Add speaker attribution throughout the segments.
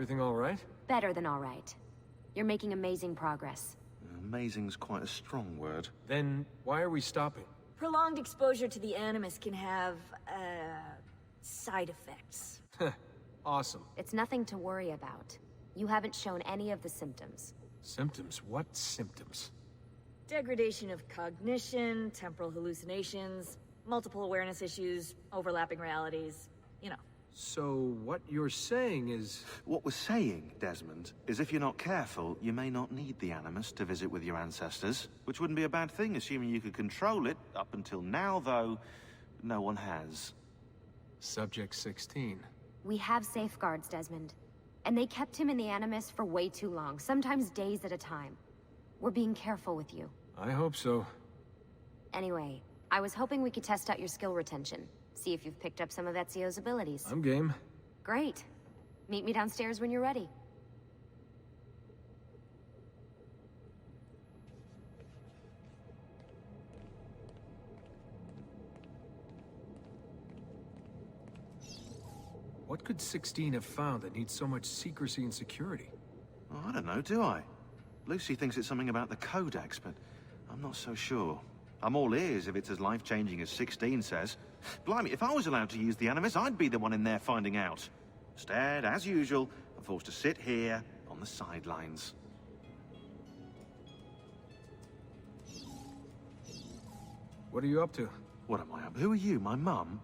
Speaker 1: Everything all right?
Speaker 2: Better than all right. You're making amazing progress.
Speaker 3: Amazing's quite a strong word.
Speaker 1: Then why are we stopping?
Speaker 4: Prolonged exposure to the Animus can have, side effects.
Speaker 1: Awesome.
Speaker 2: It's nothing to worry about. You haven't shown any of the symptoms.
Speaker 1: Symptoms? What symptoms?
Speaker 4: Degradation of cognition, temporal hallucinations, multiple awareness issues, overlapping realities, you know.
Speaker 1: So what you're saying is...
Speaker 3: What we're saying, Desmond, is if you're not careful, you may not need the Animus to visit with your ancestors, which wouldn't be a bad thing, assuming you could control it. Up until now, though, no one has.
Speaker 1: Subject 16.
Speaker 2: We have safeguards, Desmond. And they kept him in the Animus for way too long, sometimes days at a time. We're being careful with you.
Speaker 1: I hope so.
Speaker 2: Anyway, I was hoping we could test out your skill retention. See if you've picked up some of Ezio's abilities.
Speaker 1: I'm game.
Speaker 2: Great. Meet me downstairs when you're ready.
Speaker 1: What could 16 have found that needs so much secrecy and security?
Speaker 3: Oh, I don't know, do I? Lucy thinks it's something about the Codex, but I'm not so sure. I'm all ears if it's as life-changing as 16 says. Blimey, if I was allowed to use the Animus, I'd be the one in there finding out. Instead, as usual, I'm forced to sit here on the sidelines.
Speaker 1: What are you up to?
Speaker 3: What am I up? Who are you, my mum?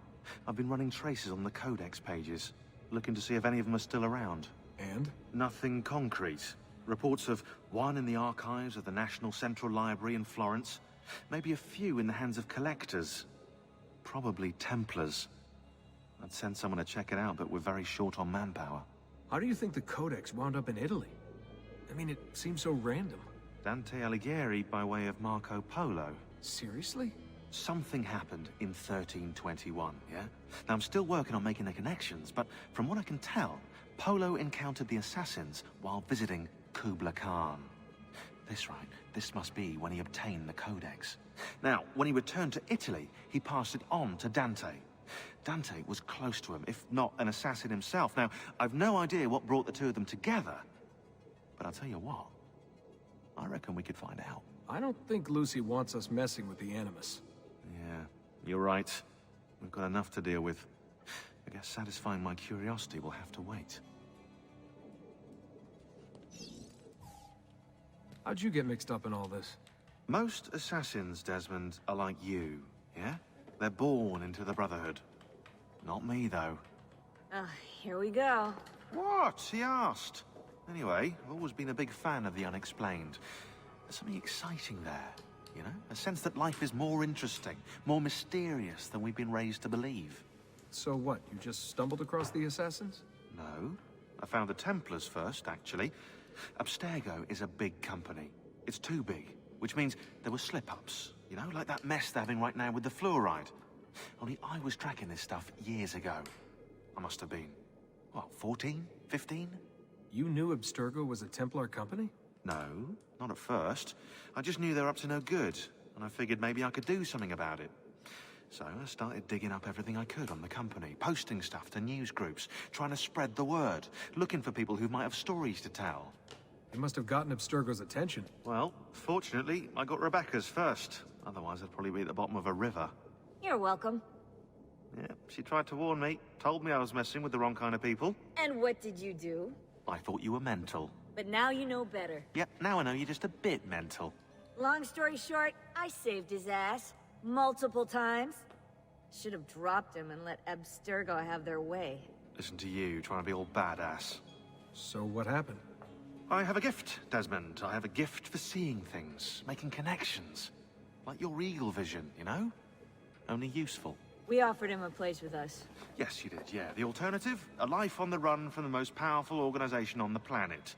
Speaker 3: I've been running traces on the Codex pages, looking to see if any of them are still around.
Speaker 1: And?
Speaker 3: Nothing concrete. Reports of one in the archives of the National Central Library in Florence. Maybe a few in the hands of collectors. Probably Templars. I'd send someone to check it out, but we're very short on manpower.
Speaker 1: How do you think the Codex wound up in Italy? I mean, it seems so random.
Speaker 3: Dante Alighieri by way of Marco Polo.
Speaker 1: Seriously?
Speaker 3: Something happened in 1321, yeah? Now, I'm still working on making the connections, but from what I can tell, Polo encountered the assassins while visiting Kubla Khan. This must be when he obtained the Codex. Now, when he returned to Italy, he passed it on to Dante. Dante was close to him, if not an assassin himself. Now, I've no idea what brought the two of them together, but I'll tell you what, I reckon we could find out.
Speaker 1: I don't think Lucy wants us messing with the Animus.
Speaker 3: Yeah, you're right. We've got enough to deal with. I guess satisfying my curiosity will have to wait.
Speaker 1: How'd you get mixed up in all this?
Speaker 3: Most assassins, Desmond, are like you, yeah? They're born into the Brotherhood. Not me, though.
Speaker 4: Here we go.
Speaker 3: What? He asked. Anyway, I've always been a big fan of the unexplained. There's something exciting there, you know? A sense that life is more interesting, more mysterious than we've been raised to believe.
Speaker 1: So what, you just stumbled across the assassins?
Speaker 3: No. I found the Templars first, actually. Abstergo is a big company. It's too big, which means there were slip-ups. You know, like that mess they're having right now with the fluoride. Only I was tracking this stuff years ago. I must have been, what, 14? 15?
Speaker 1: You knew Abstergo was a Templar company?
Speaker 3: No, not at first. I just knew they were up to no good, and I figured maybe I could do something about it. So I started digging up everything I could on the company, posting stuff to news groups, trying to spread the word, looking for people who might have stories to tell.
Speaker 1: You must have gotten Abstergo's attention.
Speaker 3: Well, fortunately, I got Rebecca's first. Otherwise, I'd probably be at the bottom of a river.
Speaker 4: You're welcome.
Speaker 3: Yeah, she tried to warn me, told me I was messing with the wrong kind of people.
Speaker 4: And what did you do?
Speaker 3: I thought you were mental.
Speaker 4: But now you know better.
Speaker 3: Yep, now I know you're just a bit mental.
Speaker 4: Long story short, I saved his ass. Multiple times. Should have dropped him and let Abstergo have their way.
Speaker 3: Listen to you, trying to be all badass.
Speaker 1: So what happened?
Speaker 3: I have a gift, Desmond. I have a gift for seeing things, making connections. Like your eagle vision, you know? Only useful.
Speaker 4: We offered him a place with us.
Speaker 3: Yes, you did, yeah. The alternative? A life on the run from the most powerful organization on the planet.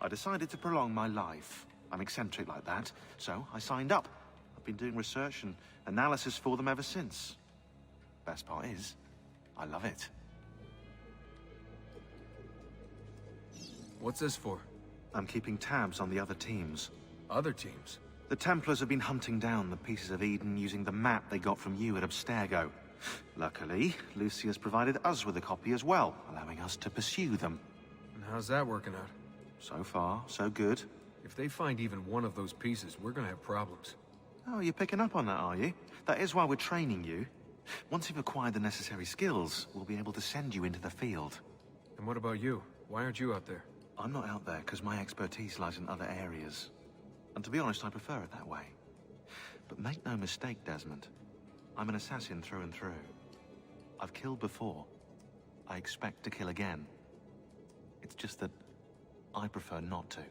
Speaker 3: I decided to prolong my life. I'm eccentric like that, so I signed up. I've been doing research and analysis for them ever since. Best part is, I love it.
Speaker 1: What's this for?
Speaker 3: I'm keeping tabs on the other teams.
Speaker 1: Other teams?
Speaker 3: The Templars have been hunting down the pieces of Eden using the map they got from you at Abstergo. Luckily, Lucy has provided us with a copy as well, allowing us to pursue them.
Speaker 1: how's that working out?
Speaker 3: So far, so good.
Speaker 1: If they find even one of those pieces, we're gonna have problems.
Speaker 3: Oh, you're picking up on that, are you? That is why we're training you. Once you've acquired the necessary skills, we'll be able to send you into the field.
Speaker 1: And what about you? Why aren't you out there?
Speaker 3: I'm not out there because my expertise lies in other areas. And to be honest, I prefer it that way. But make no mistake, Desmond. I'm an assassin through and through. I've killed before. I expect to kill again. It's just that I prefer not to.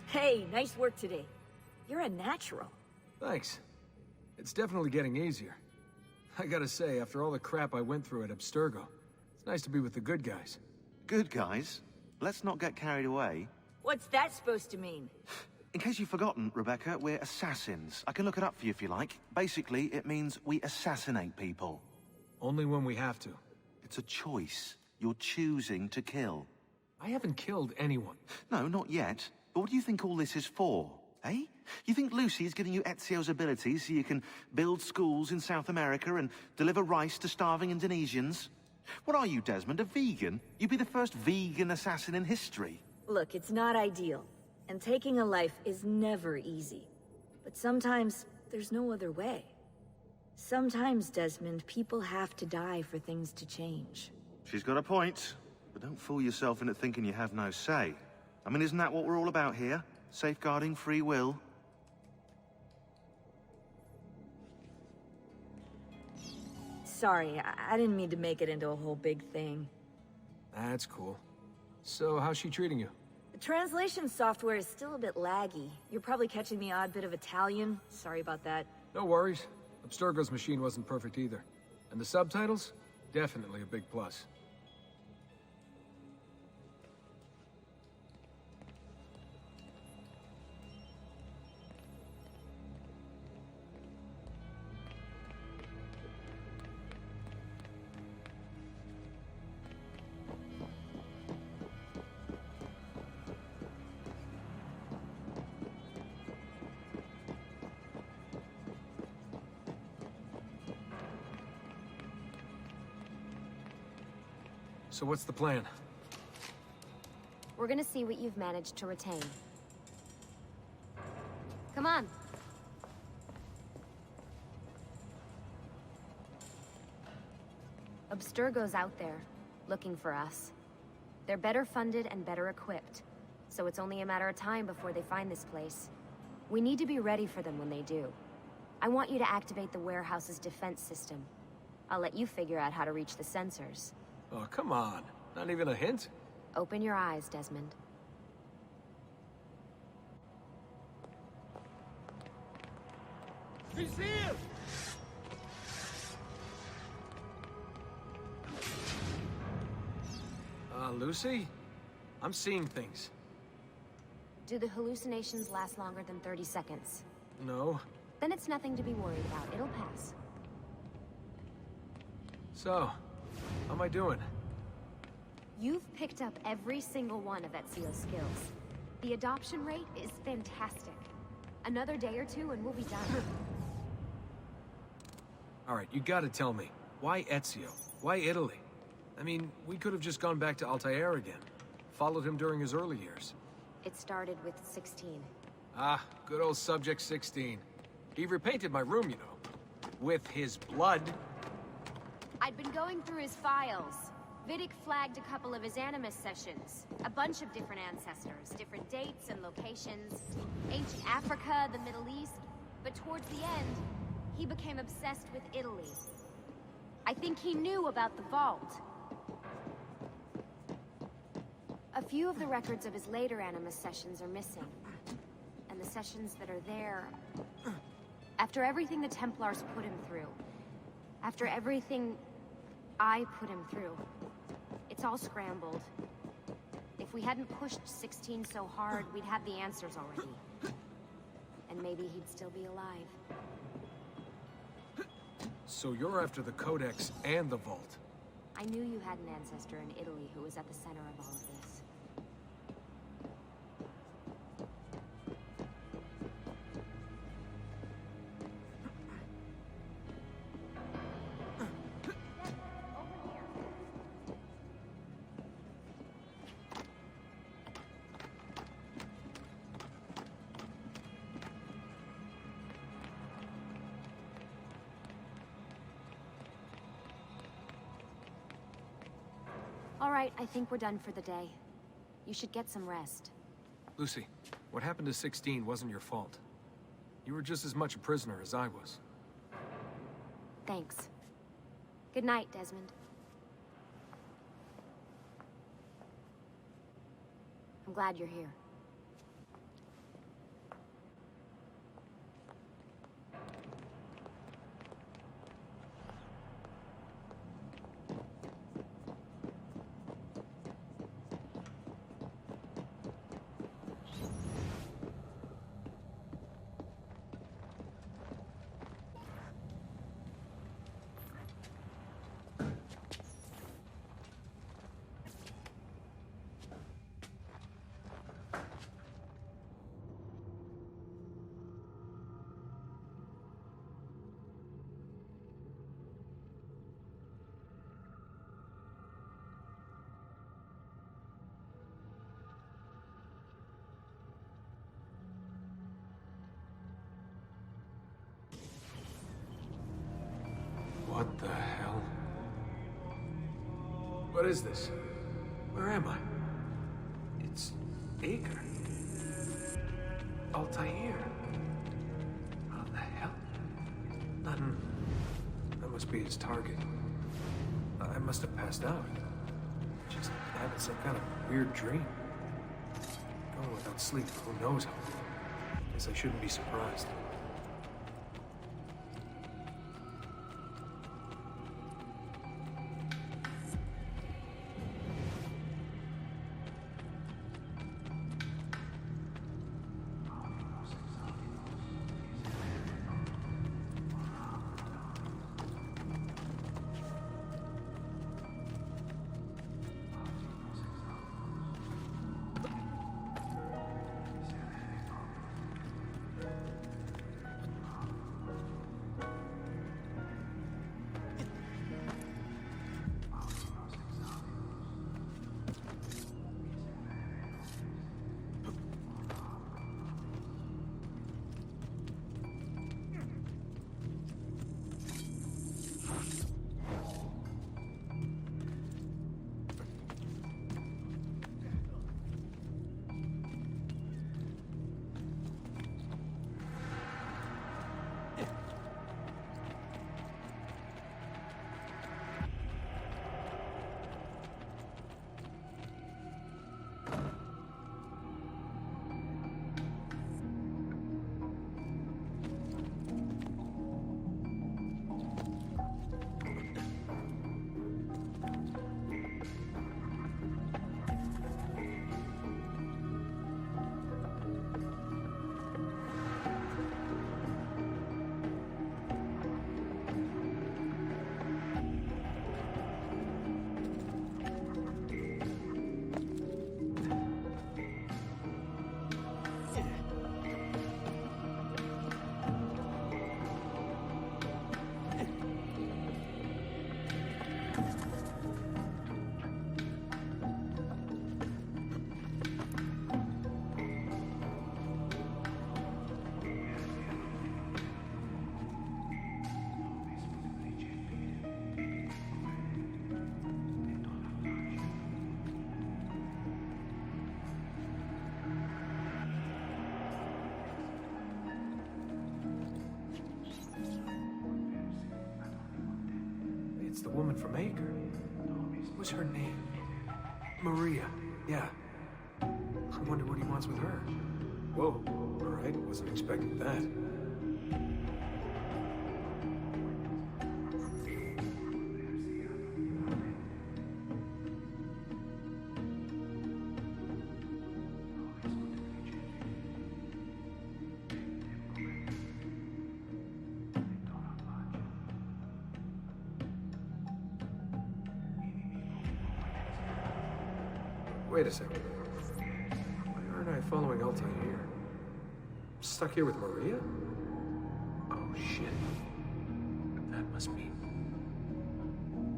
Speaker 4: Hey, nice work today. You're a natural.
Speaker 1: Thanks. It's definitely getting easier. I gotta say, after all the crap I went through at Abstergo, it's nice to be with the good guys.
Speaker 3: Good guys. Let's not get carried away.
Speaker 4: What's that supposed to mean?
Speaker 3: In case you've forgotten, Rebecca, we're assassins. I can look it up for you if you like. Basically, it means we assassinate people.
Speaker 1: Only when we have to.
Speaker 3: It's a choice. You're choosing to kill.
Speaker 1: I haven't killed anyone.
Speaker 3: No, not yet. But what do you think all this is for, eh? You think Lucy's giving you Ezio's abilities so you can build schools in South America and deliver rice to starving Indonesians? What are you, Desmond, a vegan? You'd be the first vegan assassin in history.
Speaker 4: Look, it's not ideal. And taking a life is never easy. But sometimes, there's no other way. Sometimes, Desmond, people have to die for things to change.
Speaker 3: She's got a point. But don't fool yourself into thinking you have no say. I mean, isn't that what we're all about here? Safeguarding free will?
Speaker 4: Sorry, I didn't mean to make it into a whole big thing.
Speaker 1: That's cool. So, how's she treating you?
Speaker 4: The translation software is still a bit laggy. You're probably catching the odd bit of Italian. Sorry about that.
Speaker 1: No worries. Abstergo's machine wasn't perfect either. And the subtitles? Definitely a big plus. So what's the plan?
Speaker 2: We're gonna see what you've managed to retain. Come on. Abstergo's out there, looking for us. They're better funded and better equipped, so it's only a matter of time before they find this place. We need to be ready for them when they do. I want you to activate the warehouse's defense system. I'll let you figure out how to reach the sensors.
Speaker 1: Oh, come on. Not even a hint?
Speaker 2: Open your eyes, Desmond.
Speaker 1: He's here! Lucy? I'm seeing things.
Speaker 2: Do the hallucinations last longer than 30 seconds?
Speaker 1: No.
Speaker 2: Then it's nothing to be worried about. It'll pass.
Speaker 1: So, how am I doing?
Speaker 2: You've picked up every single one of Ezio's skills. The adoption rate is fantastic. Another day or two and we'll be done.
Speaker 1: Alright, you gotta tell me. Why Ezio? Why Italy? I mean, we could have just gone back to Altair again. Followed him during his early years.
Speaker 2: It started with 16.
Speaker 1: Ah, good old Subject 16. He repainted my room, you know. With his blood.
Speaker 2: I'd been going through his files. Vidic flagged a couple of his Animus sessions. A bunch of different ancestors, different dates and locations. Ancient Africa, the Middle East. But towards the end, he became obsessed with Italy. I think he knew about the vault. A few of the records of his later Animus sessions are missing. And the sessions that are there... After everything the Templars put him through, after everything I put him through, it's all scrambled. If we hadn't pushed 16 so hard, we'd have the answers already. And maybe he'd still be alive.
Speaker 1: So you're after the Codex and the Vault.
Speaker 2: I knew you had an ancestor in Italy who was at the center of all of this. All right, I think we're done for the day. You should get some rest.
Speaker 1: Lucy, what happened to 16 wasn't your fault. You were just as much a prisoner as I was.
Speaker 2: Thanks. Good night, Desmond. I'm glad you're here.
Speaker 1: What the hell? What is this? Where am I? It's Ager. Altair. How the hell? Nothing. That must be his target. I must have passed out. Just having some kind of weird dream. Going without sleep for who knows how long. Guess I shouldn't be surprised. It's the woman from Ager. What's her name? Maria. Yeah. I wonder what he wants with her. Whoa. All right. Wasn't expecting that. Wait a second. Why aren't I following Altair? Stuck here with Maria? Oh, shit. That must mean...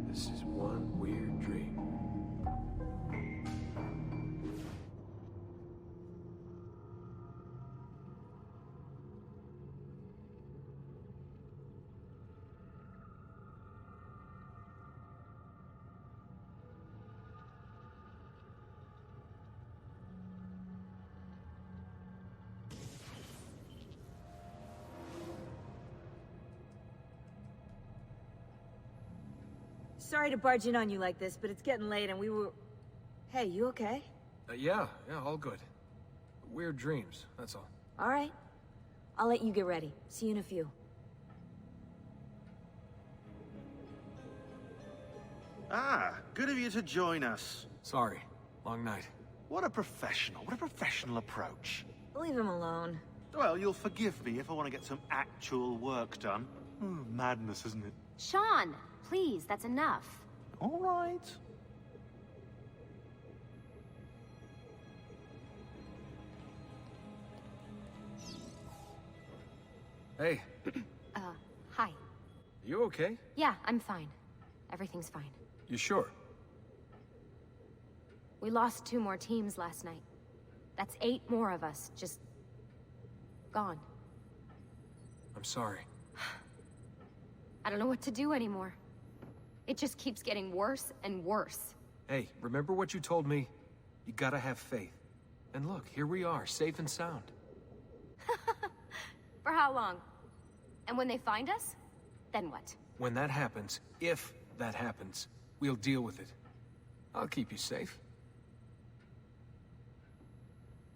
Speaker 1: this is one weird dream.
Speaker 4: Sorry to barge in on you like this, but it's getting late and we were... Hey, you okay?
Speaker 1: Yeah, all good. Weird dreams, that's all.
Speaker 4: All right. I'll let you get ready. See you in a few.
Speaker 3: Ah, good of you to join us.
Speaker 1: Sorry, long night.
Speaker 3: What a professional approach.
Speaker 4: Leave him alone.
Speaker 3: Well, you'll forgive me if I want to get some actual work done. Madness, isn't it?
Speaker 2: Sean, please, that's enough.
Speaker 3: All right.
Speaker 1: Hey,
Speaker 2: Hi.
Speaker 1: you okay?
Speaker 2: Yeah, I'm fine. Everything's fine.
Speaker 1: You sure?
Speaker 2: We lost 2 more teams last night. That's 8 more of us, just... gone.
Speaker 1: I'm sorry.
Speaker 2: I don't know what to do anymore. It just keeps getting worse and worse.
Speaker 1: Hey, remember what you told me? You gotta have faith. And look, here we are, safe and sound.
Speaker 2: For how long? And when they find us, then what?
Speaker 1: When that happens, if that happens, we'll deal with it. I'll keep you safe.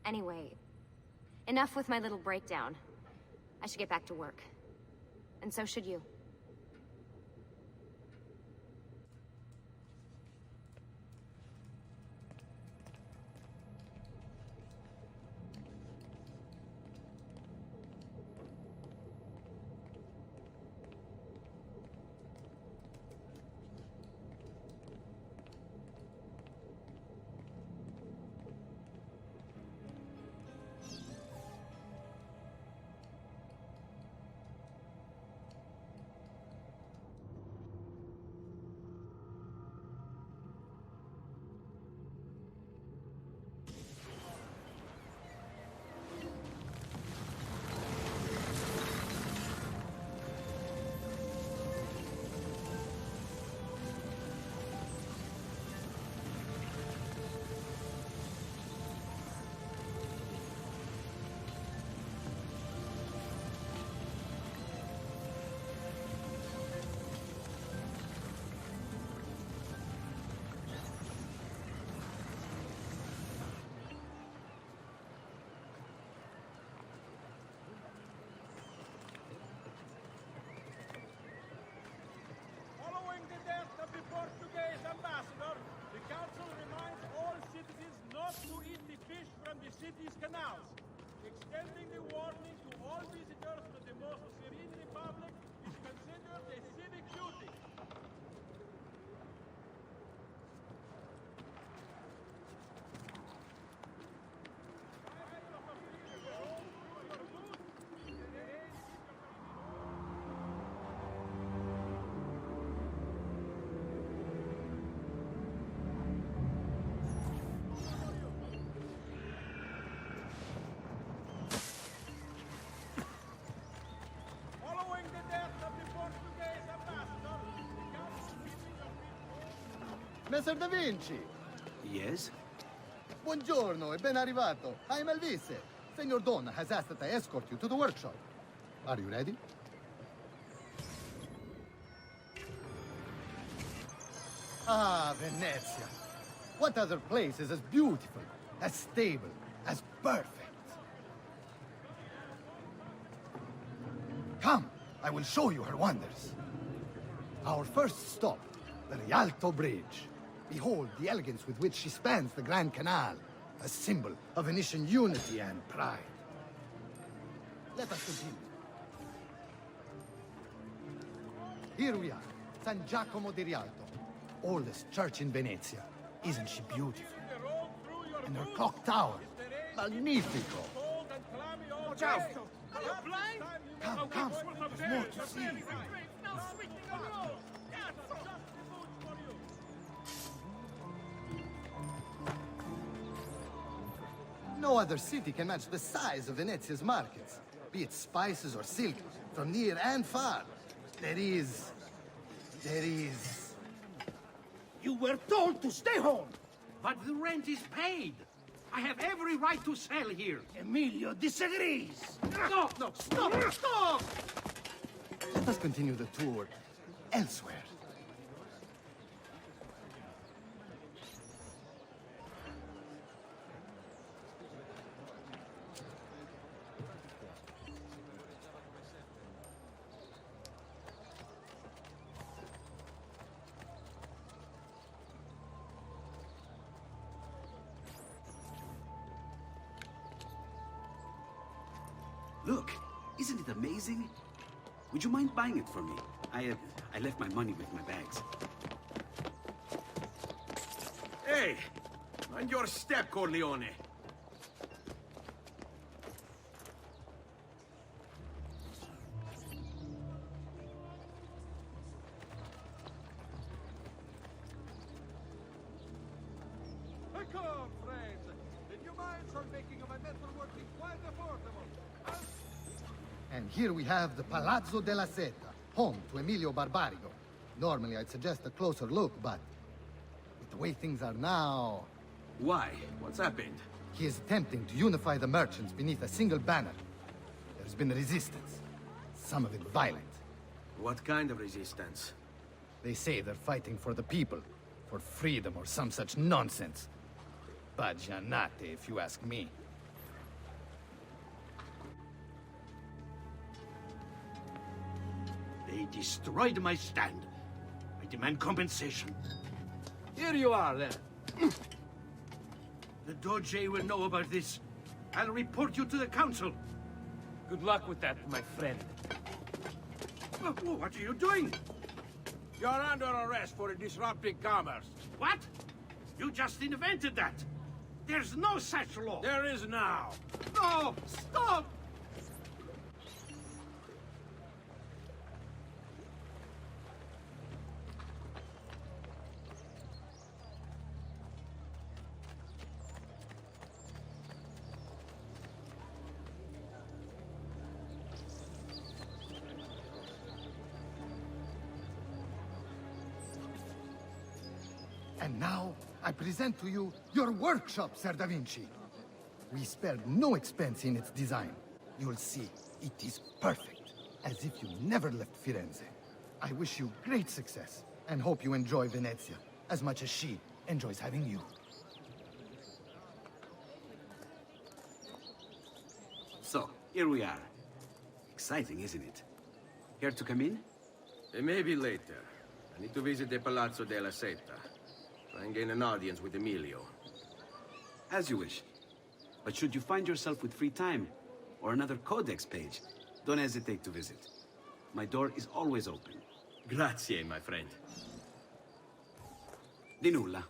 Speaker 2: Anyway, enough with my little breakdown. I should get back to work. And so should you.
Speaker 5: Following the death of the Portuguese ambassador, the council reminds all citizens not to eat the fish from the city's canals. Extending the warning to all visitors to the most serene republic is considered a civic duty. Following the death of the Portuguese ambassador, the council meeting of the...
Speaker 6: Messer Da Vinci!
Speaker 1: Yes?
Speaker 6: Buongiorno e ben arrivato. I'm Elvise. Senor Don has asked that I escort you to the workshop. Are you ready? Ah, Venezia. What other place is as beautiful, as stable, as perfect? Come, I will show you her wonders. Our first stop, the Rialto Bridge. Behold the elegance with which she spans the Grand Canal, a symbol of Venetian unity and pride. Let us continue. Here we are, San Giacomo di Rialto, oldest church in Venezia. Isn't she beautiful? And her clock tower, magnifico.
Speaker 5: Watch out! Are you blind?
Speaker 6: Come, come, there's more to see. No other city can match the size of Venezia's markets, be it spices or silk, from near and far. There is...
Speaker 7: You were told to stay home, but the rent is paid. I have every right to sell here. Emilio disagrees. No, stop!
Speaker 6: Let us continue the tour elsewhere.
Speaker 8: Look, isn't it amazing? Would you mind buying it for me? I left my money with my bags.
Speaker 5: Hey! Mind your step, Corleone.
Speaker 9: Come, friends! The new mines are making my metalworking quite affordable.
Speaker 6: And here we have the Palazzo della Seta, home to Emilio Barbarigo. Normally I'd suggest a closer look, but with the way things are now...
Speaker 5: Why? What's happened?
Speaker 6: He is attempting to unify the merchants beneath a single banner. There's been resistance, some of it violent.
Speaker 5: What kind of resistance?
Speaker 6: They say they're fighting for the people, for freedom or some such nonsense. Baggianate, if you ask me.
Speaker 7: They destroyed my stand. I demand compensation.
Speaker 5: Here you are, then.
Speaker 7: The Doge will know about this. I'll report you to the council.
Speaker 5: Good luck with that, my friend.
Speaker 7: What are you doing?
Speaker 5: You're under arrest for disrupting commerce.
Speaker 7: What? You just invented that. There's no such law.
Speaker 5: There is now.
Speaker 7: No! Stop!
Speaker 6: And now, I present to you your workshop, Ser Da Vinci. We spared no expense in its design. You'll see, it is perfect, as if you never left Firenze. I wish you great success, and hope you enjoy Venezia, as much as she enjoys having you.
Speaker 8: So, here we are. Exciting, isn't it? Care to come in?
Speaker 5: Maybe later. I need to visit the Palazzo della Seta. Try and gain an audience with Emilio.
Speaker 8: As you wish. But should you find yourself with free time, or another codex page, don't hesitate to visit. My door is always open.
Speaker 5: Grazie, my friend.
Speaker 8: Di nulla.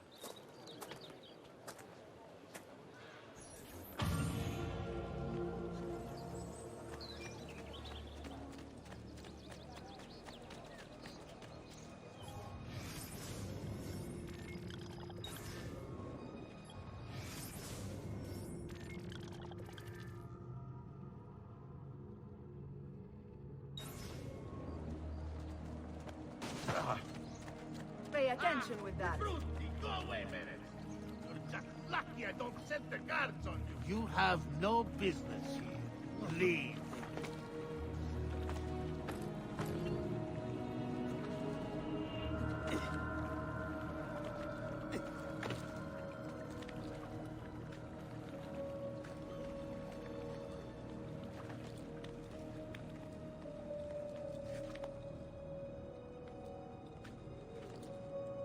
Speaker 10: Pay attention with that.
Speaker 7: Brutti, go away a minute. You're just lucky I don't set the guards on you. You have no business here. Leave.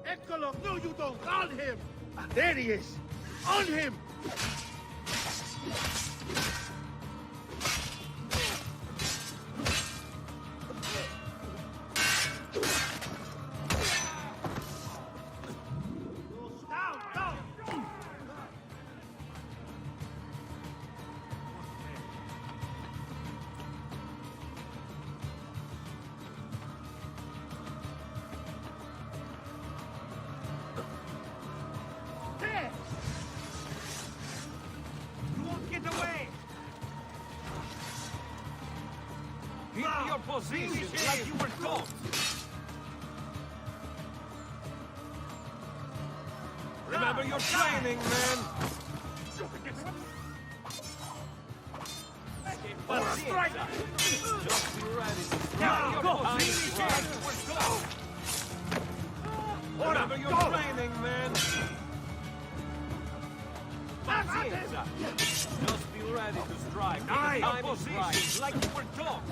Speaker 7: Eccolo! No, you don't! On him! There he is! On him! Down, down! There! You won't get away! Keep your position like you were taught! Remember your training, man! Strike! Just be ready. Now, go! Remember your training, man! Pazienza! Just be ready to strike. Time is right, like you were taught.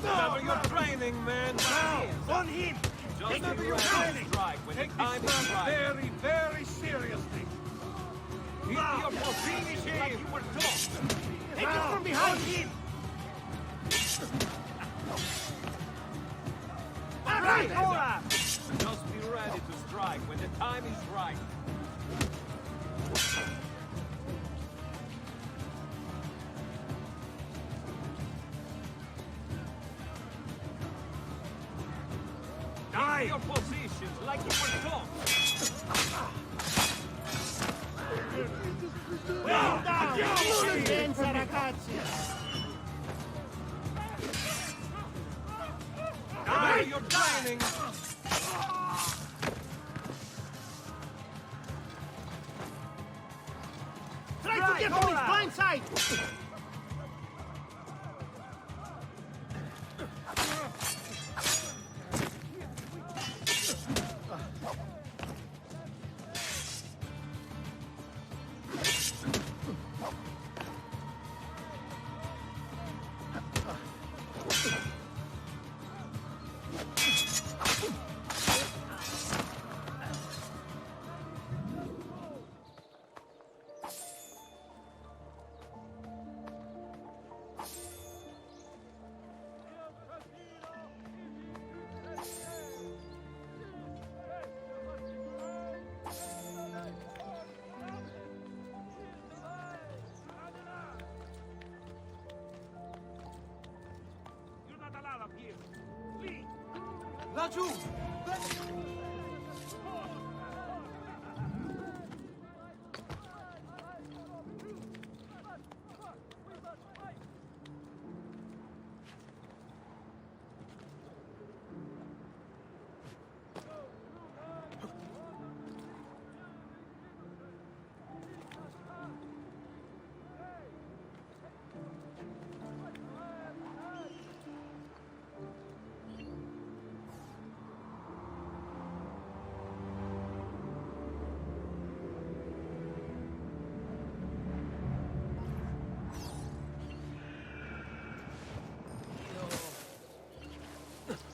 Speaker 7: Remember your training, man! Now, on him! Just remember your training! Strike when the time is right. Very, very seriously. Keep your position like you were taught. Take it from behind him! Just be ready to strike when the time is right. Die! Your positions like you were taught.
Speaker 5: Senza ragazzi!
Speaker 7: Die! You're drowning!
Speaker 5: Try to get from his blind side! You're not allowed up here. Leave!
Speaker 7: Laggiù!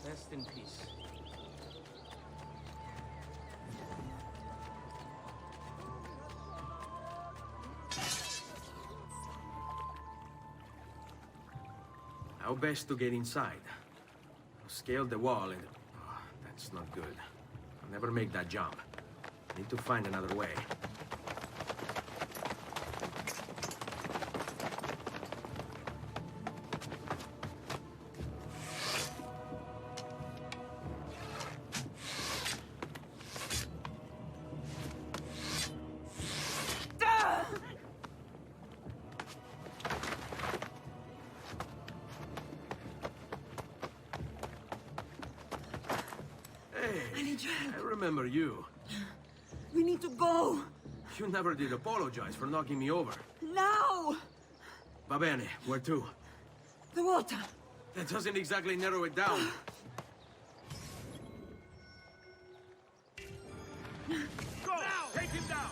Speaker 5: Rest in peace.
Speaker 1: How best to get inside? Scale the wall and... Oh, that's not good. I'll never make that jump. Need to find another way. I remember you.
Speaker 4: We need to go!
Speaker 1: You never did apologize for knocking me over.
Speaker 4: Now!
Speaker 1: Va bene, where to?
Speaker 4: The water!
Speaker 1: That doesn't exactly narrow it down.
Speaker 5: Go! Take him down!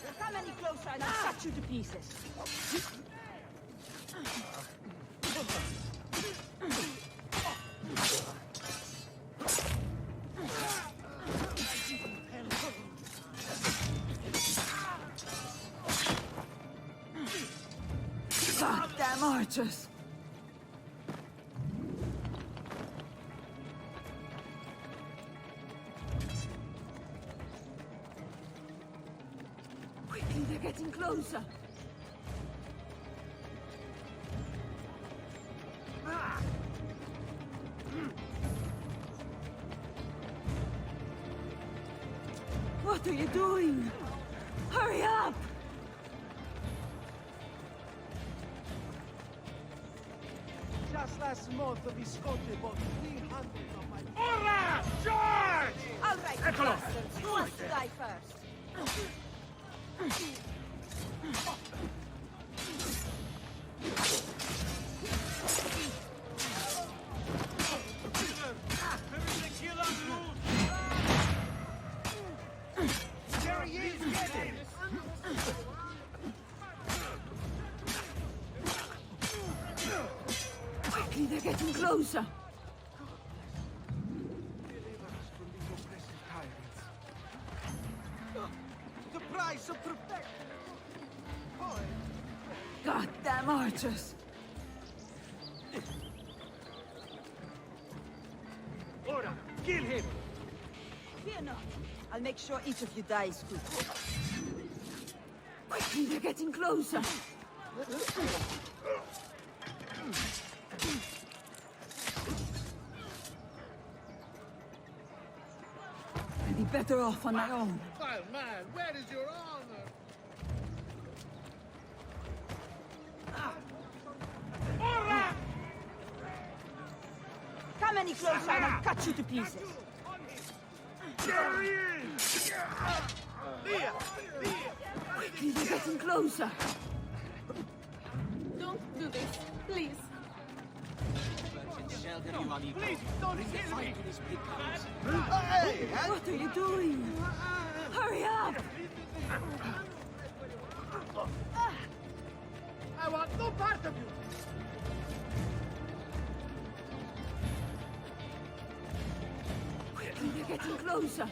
Speaker 4: Don't come any closer and I'll cut you to pieces. Goddamn archers! Quickly, they're getting closer. What are you doing? Hurry up!
Speaker 5: Just last month, we scored about 300 of my... Ora! Charge!
Speaker 4: All right, bastards. Who wants to die first?
Speaker 5: There is a killer loose! There he is! Get him!
Speaker 4: Quickly, they're getting closer.
Speaker 5: The price of perfection!
Speaker 4: Goddamn archers.
Speaker 5: Ora! Kill him!
Speaker 10: Fear not. I'll make sure each of you dies quick. Quickly, they're getting closer. I'd be better off on my own.
Speaker 9: Vile man, where is your honor?
Speaker 10: Come any closer and I'll cut you to pieces. Quickly, they're getting closer.
Speaker 11: Don't do this, please.
Speaker 5: Please, don't kill me!
Speaker 10: What are you doing? Hurry up!
Speaker 9: I want no part of you!
Speaker 10: Quickly, they're getting closer.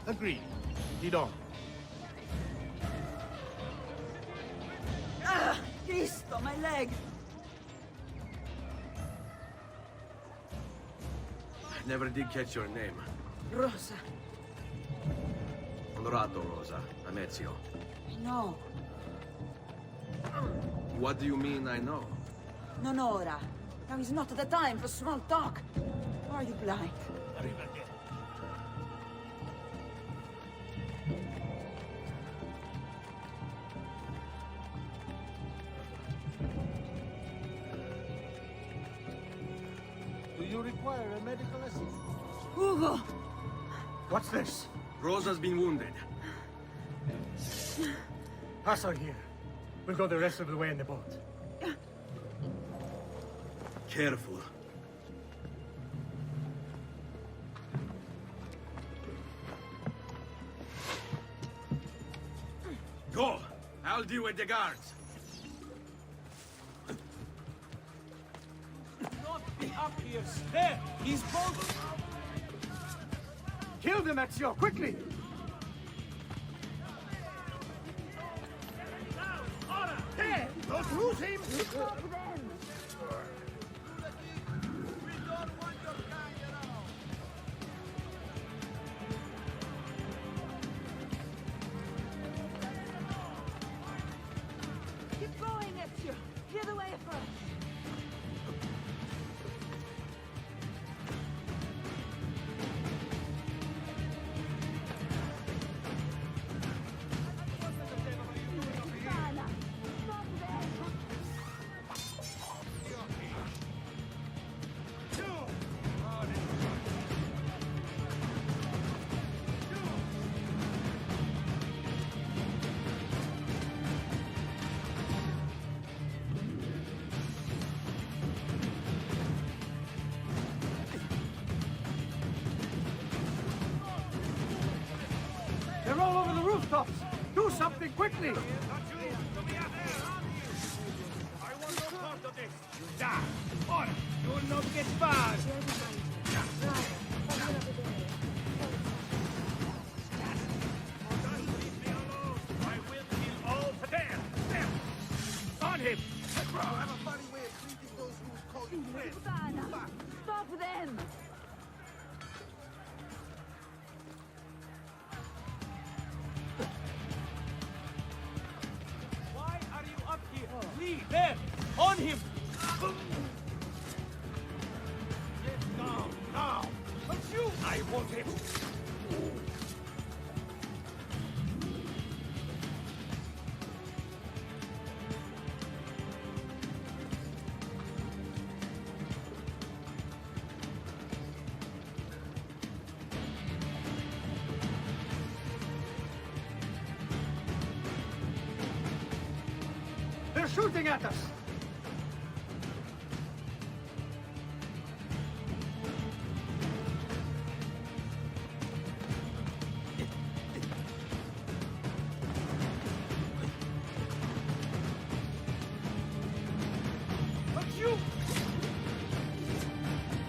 Speaker 9: Agreed. Lead on.
Speaker 10: Ah! Cristo, my leg!
Speaker 8: Never did catch your name.
Speaker 10: Rosa.
Speaker 8: Honorato, Rosa. I'm Ezio.
Speaker 10: No.
Speaker 8: What do you mean I know?
Speaker 10: Non ora. Now is not the time for small talk. Are you blind?
Speaker 9: Do you require a medical assist?
Speaker 10: Hugo!
Speaker 9: What's this?
Speaker 8: Rosa's been wounded.
Speaker 9: Pass her here. We'll go the rest of the way in the boat.
Speaker 8: Careful. Go! I'll deal with the guards.
Speaker 5: Not be up here! There! He's both...
Speaker 9: Kill them, Ezio, quickly! There! Don't lose him!
Speaker 10: Keep going, Ezio. Clear the way first.
Speaker 9: They're all over the rooftops! Do something quickly!
Speaker 5: I want no part of this! You die! On! You will not get far! Leave me alone! I will kill all there! There! On him! I have a funny way of treating those who call you friends!
Speaker 10: Stop them!
Speaker 5: Why are you up here? Leave! There! On him! Get down! Now! But you! I want him!
Speaker 9: They're shooting at us!
Speaker 5: But you!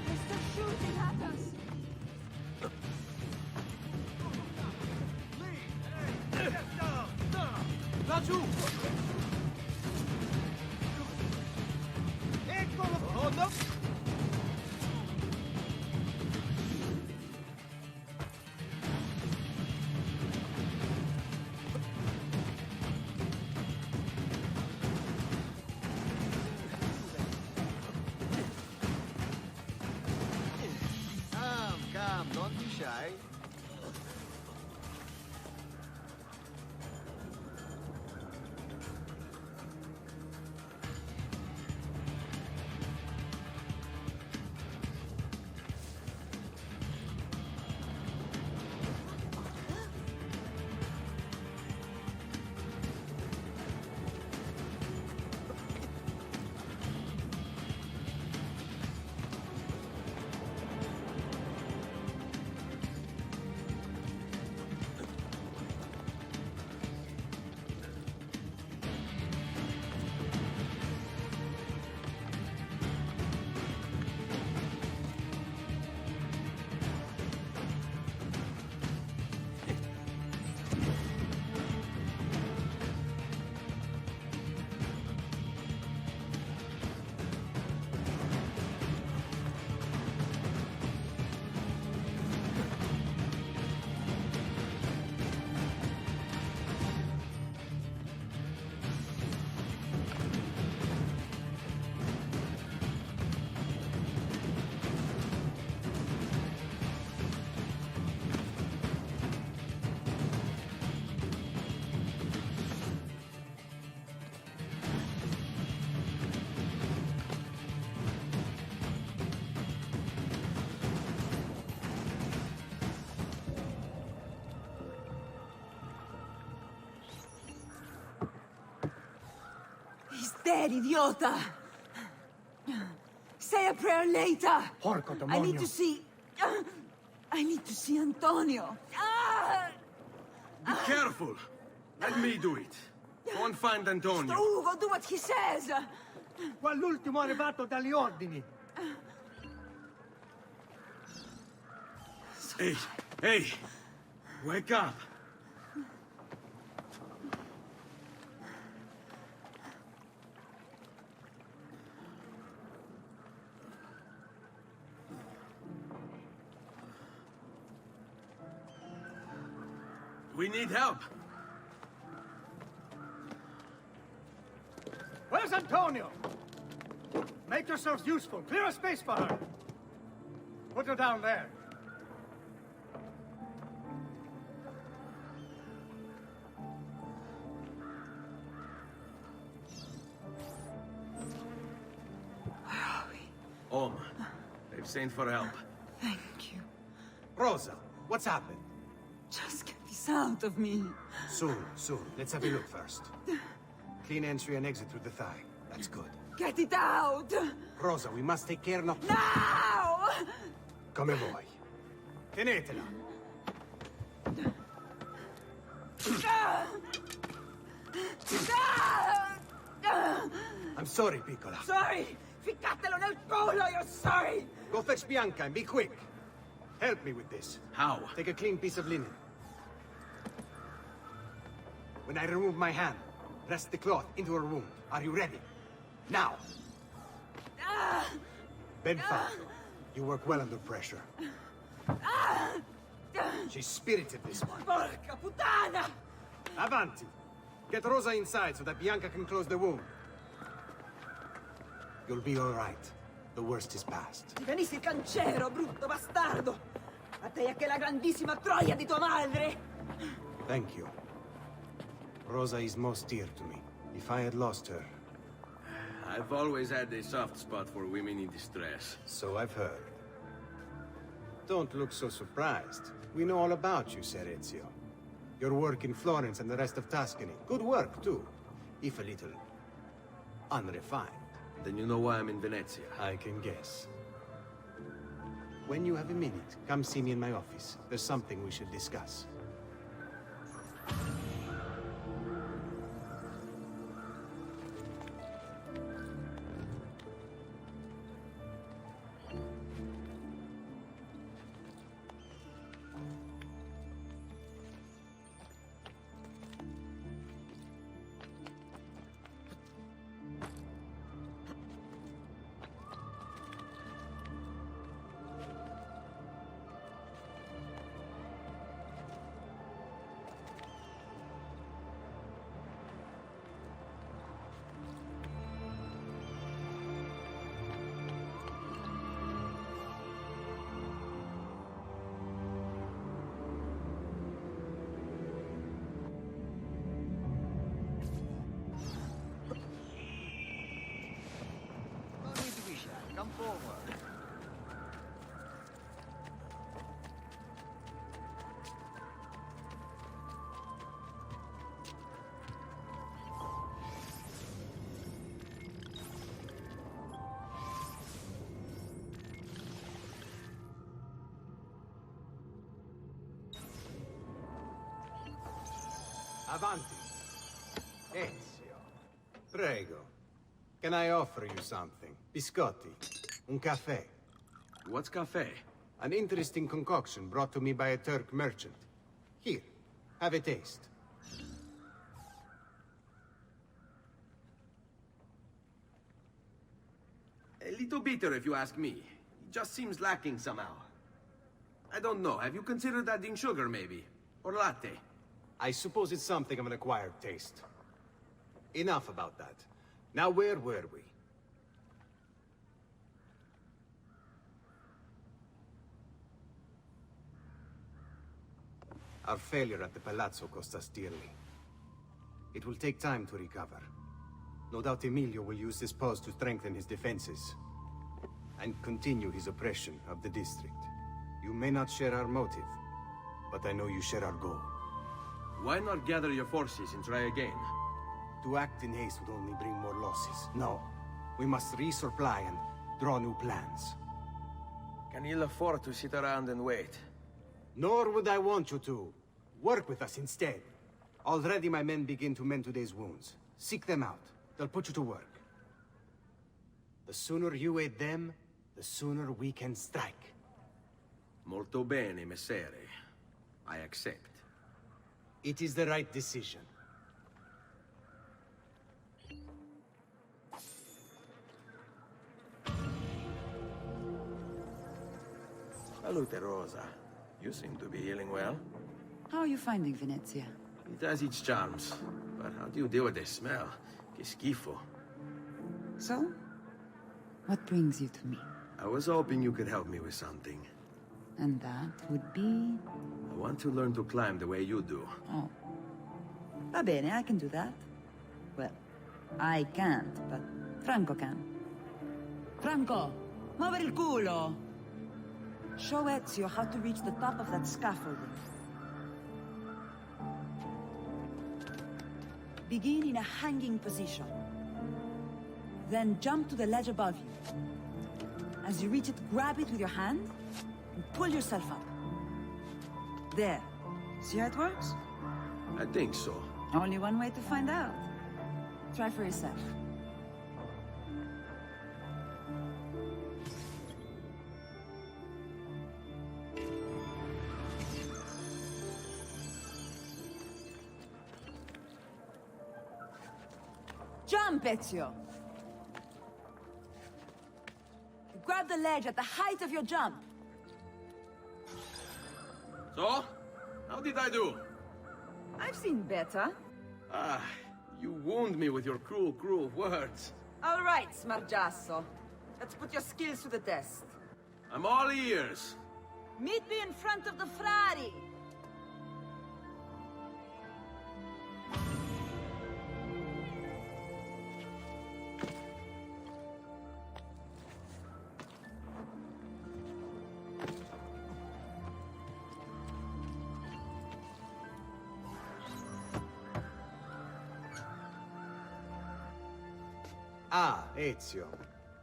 Speaker 10: They're still shooting at us!
Speaker 7: laggiù!
Speaker 9: Eccolo!
Speaker 7: Oh no!
Speaker 9: Come, don't be shy.
Speaker 10: He's dead, idiota! Say a prayer later!
Speaker 6: Porco
Speaker 10: I need to see... I need to see Antonio.
Speaker 7: Be careful! Let me do it. Go and find Antonio.
Speaker 10: Ugo, do what he says!
Speaker 9: Qua l'ultimo arrivato dagli ordini.
Speaker 7: Hey, hey! Wake up! We need help.
Speaker 9: Where's Antonio? Make yourselves useful. Clear a space for her. Put her down there.
Speaker 7: Om, they've sent for help.
Speaker 10: Thank you.
Speaker 11: Rosa, what's happened?
Speaker 10: Just get this out of me.
Speaker 11: Soon, soon. Let's have a look first. Clean entry and exit through the thigh. That's good.
Speaker 10: Get it out!
Speaker 11: Rosa, we must take care not...
Speaker 10: Now!
Speaker 11: Come vuoi. Tenetela. I'm sorry, Piccola.
Speaker 10: Sorry! Ficcatelo nel culo, you're sorry!
Speaker 11: Go fetch Bianca and be quick. Help me with this.
Speaker 7: How?
Speaker 11: Take a clean piece of linen. When I remove my hand, press the cloth into her wound. Are you ready? Now! Benfalco, you work well under pressure. She's spirited, this one.
Speaker 10: Porca puttana!
Speaker 11: Avanti! Get Rosa inside so that Bianca can close the wound. You'll be all right. The worst is past.
Speaker 10: Ti venissi il cancero, brutto bastardo! A te e che la grandissima troia di tua madre!
Speaker 11: Thank you. Rosa is most dear to me. If I had lost her...
Speaker 7: I've always had a soft spot for women in distress.
Speaker 11: So I've heard. Don't look so surprised. We know all about you, Ser Ezio. Your work in Florence and the rest of Tuscany. Good work, too. If a little... unrefined.
Speaker 7: Then you know why I'm in Venezia.
Speaker 11: I can guess. When you have a minute, come see me in my office. There's something we should discuss.
Speaker 7: forward.
Speaker 11: Avanti. Ezio. Prego. Can I offer you something? Biscotti. Un caffè.
Speaker 8: What's cafe?
Speaker 11: An interesting concoction brought to me by a Turk merchant. Here, have a taste.
Speaker 12: A little bitter, if you ask me. It just seems lacking somehow. I don't know. Have you considered adding sugar, maybe? Or latte?
Speaker 11: I suppose it's something of an acquired taste. Enough about that. Now, where were we? Our failure at the Palazzo cost us dearly. It will take time to recover. No doubt Emilio will use this pause to strengthen his defenses and continue his oppression of the district. You may not share our motive, but I know you share our goal.
Speaker 12: Why not gather your forces and try again?
Speaker 11: To act in haste would only bring more losses. No, we must resupply and draw new plans.
Speaker 12: Can you afford to sit around and wait?
Speaker 11: Nor would I want you to. Work with us instead. Already my men begin to mend today's wounds. Seek them out. They'll put you to work. The sooner you aid them, the sooner we can strike.
Speaker 12: Molto bene, messere. I accept.
Speaker 11: It is the right decision.
Speaker 12: Salute, Rosa. You seem to be healing well.
Speaker 13: How are you finding Venezia?
Speaker 12: It has its charms. But how do you deal with the smell? Que schifo.
Speaker 13: So? What brings you to me?
Speaker 12: I was hoping you could help me with something.
Speaker 13: And that would be...
Speaker 12: I want to learn to climb the way you do.
Speaker 13: Oh. Va bene, I can do that. Well, I can't, but Franco can. Franco! Muovere il culo! Show Ezio how to reach the top of that scaffolding. Begin in a hanging position. Then jump to the ledge above you. As you reach it, grab it with your hand and pull yourself up. There. See how it works?
Speaker 12: I think so.
Speaker 13: Only one way to find out. Try for yourself. Jump, Ezio! Grab the ledge at the height of your jump.
Speaker 12: So? How did I do?
Speaker 13: I've seen better.
Speaker 12: Ah, you wound me with your cruel, cruel words.
Speaker 10: All right, Smargiasso. Let's put your skills to the test.
Speaker 12: I'm all ears.
Speaker 10: Meet me in front of the Frari.
Speaker 11: Ah, Ezio.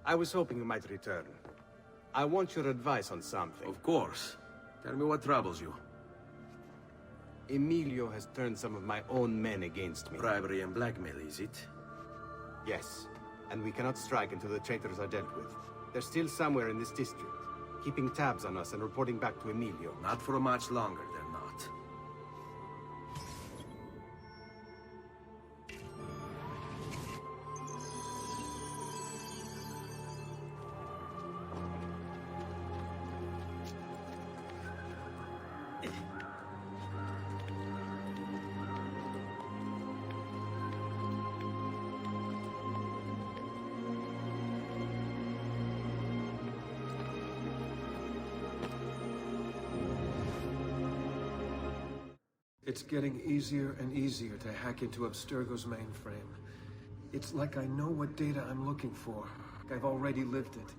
Speaker 11: I was hoping you might return. I want your advice on something.
Speaker 12: Of course. Tell me what troubles you.
Speaker 11: Emilio has turned some of my own men against me.
Speaker 12: Bribery and blackmail, is it?
Speaker 11: Yes. And we cannot strike until the traitors are dealt with. They're still somewhere in this district, keeping tabs on us and reporting back to Emilio.
Speaker 12: Not for much longer, they're not.
Speaker 1: It's getting easier and easier to hack into Abstergo's mainframe. It's like I know what data I'm looking for. I've already lived it.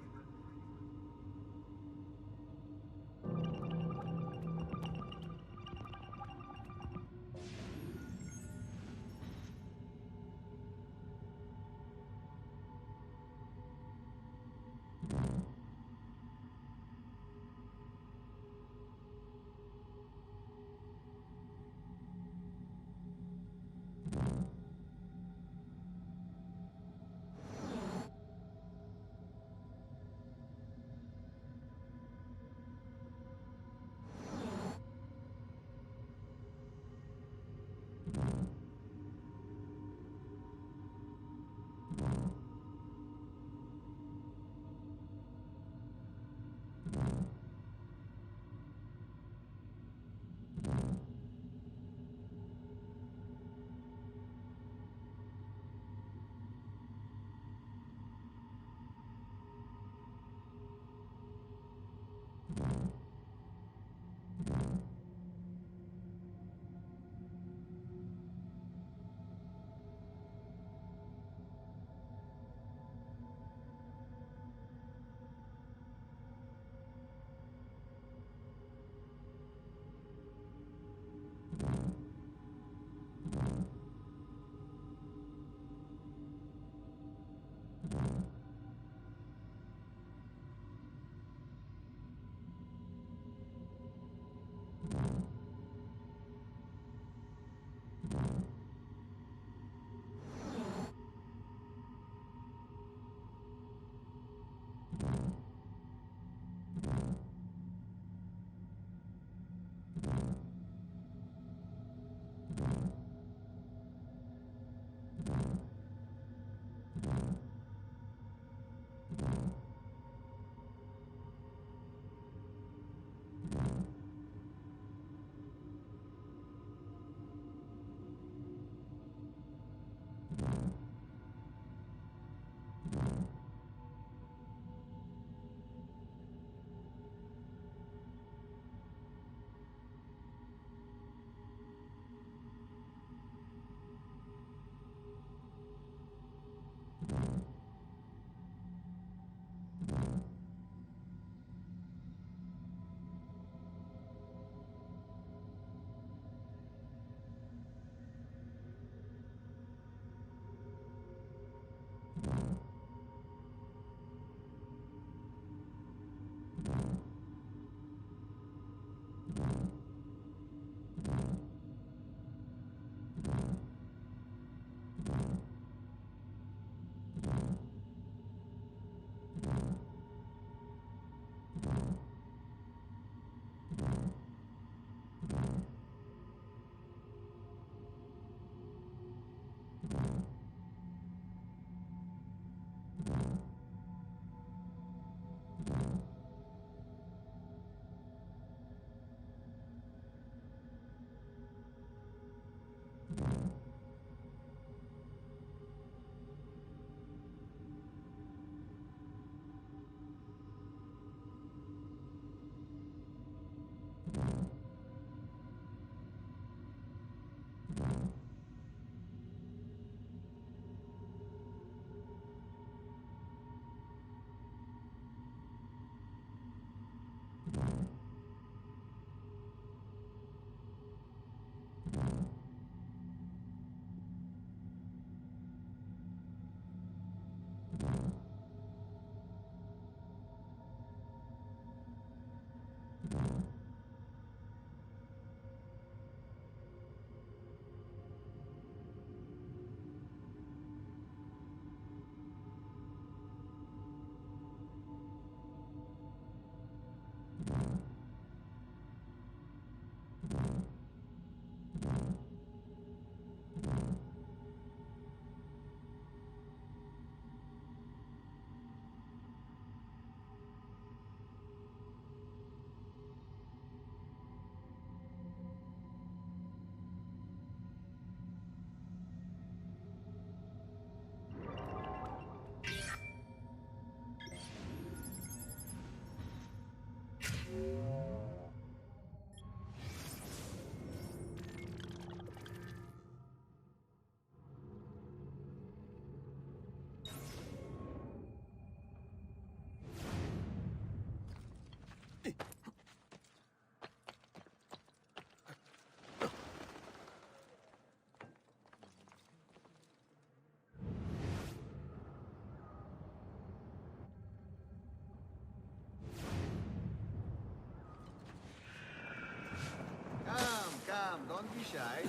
Speaker 6: Come, don't be shy.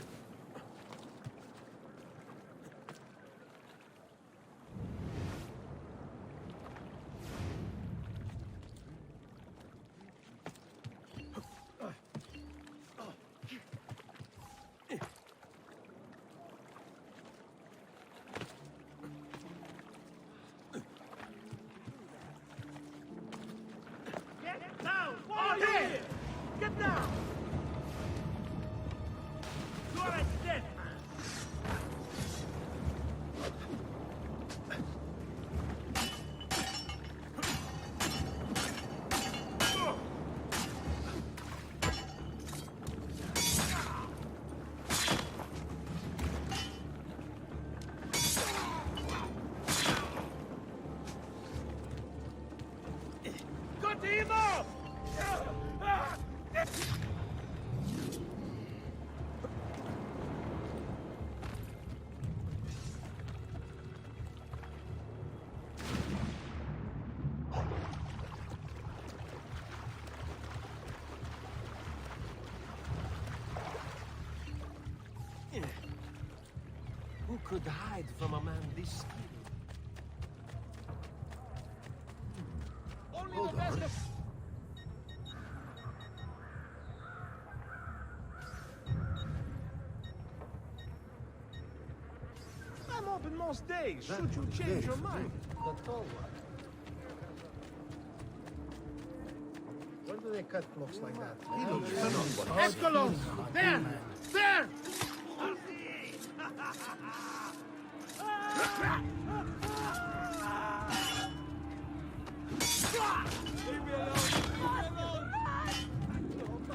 Speaker 5: Get down! All here! Get down! You're a dead man! Cut him off!
Speaker 7: Who could hide from a man this skilled?
Speaker 5: Only the best of... I'm open most days. Should you change your mind?
Speaker 6: The tall one. Where do they cut clocks like that?
Speaker 5: Escalon! There! There! Leave me alone! Leave me alone!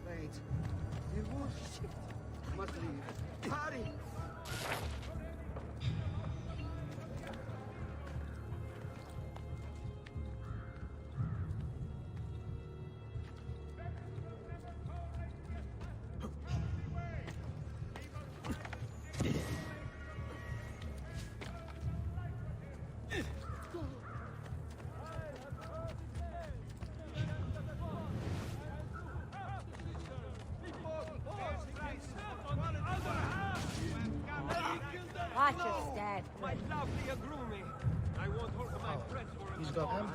Speaker 6: Wait. The wood shit. Must leave. Hurry!
Speaker 2: Watch your step.
Speaker 7: My lovely Agrumi. I won't hurt my friends for
Speaker 6: He's
Speaker 7: a
Speaker 6: got
Speaker 7: song.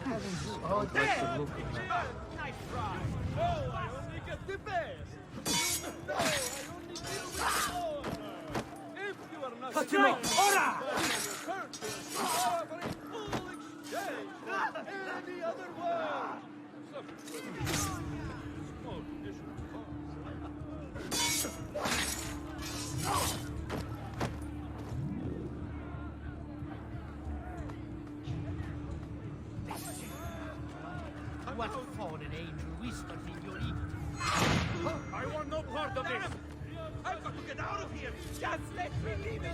Speaker 6: all types of look.
Speaker 7: Nice try.
Speaker 5: No, I only get the best! No, I only deal with all! If you are not...
Speaker 7: Cut him off! Ora!
Speaker 5: Offering full exchange! Any other word! Small condition.
Speaker 7: What fallen angel whispered in your ear?
Speaker 5: I want no part of this!
Speaker 7: I've got to get out of here! Just let me leave it!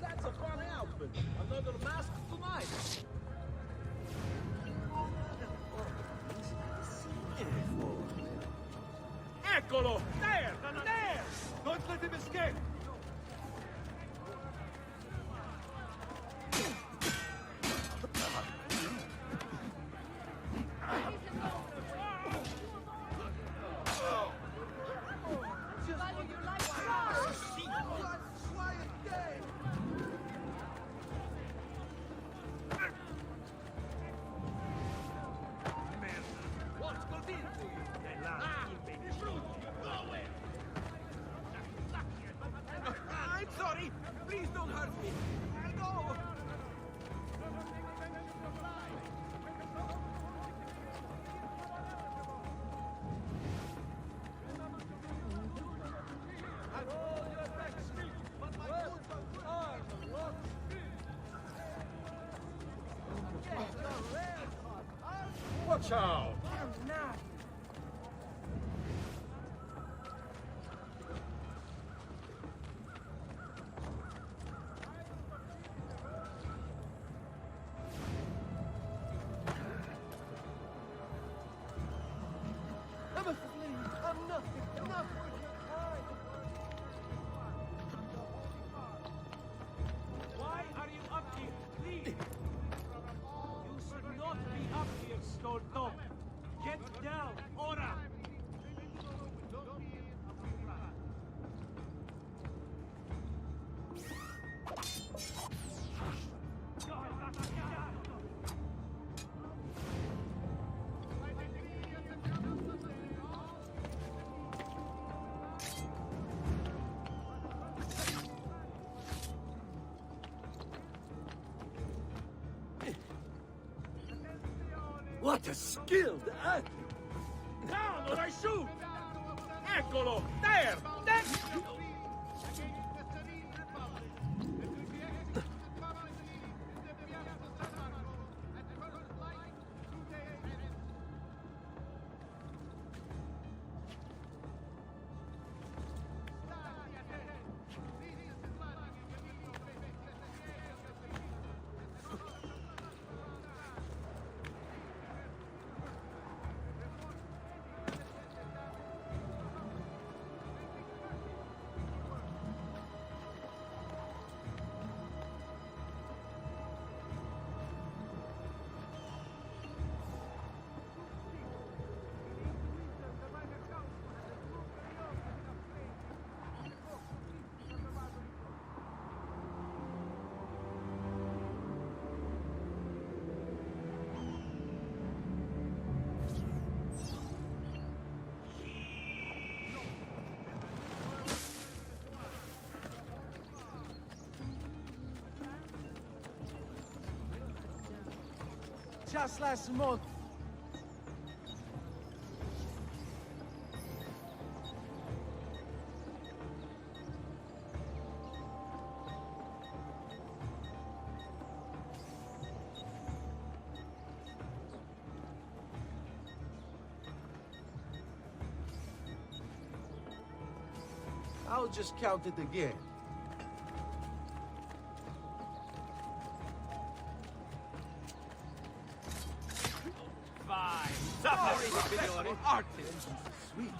Speaker 5: That's a funny outfit. Another mask tonight. Eccolo! There! There! Don't let him escape! Ciao.
Speaker 9: I'm nothing. Enough with your time.
Speaker 7: Why are you up here? Leave! You should not be up here, Storto. Get down, ora!
Speaker 5: What a skilled athlete! Down or I shoot! Eccolo! There! Next! Just last month.
Speaker 12: I'll just count it again.
Speaker 7: Vai! Zappariti, signori! Artist!
Speaker 12: Sweet.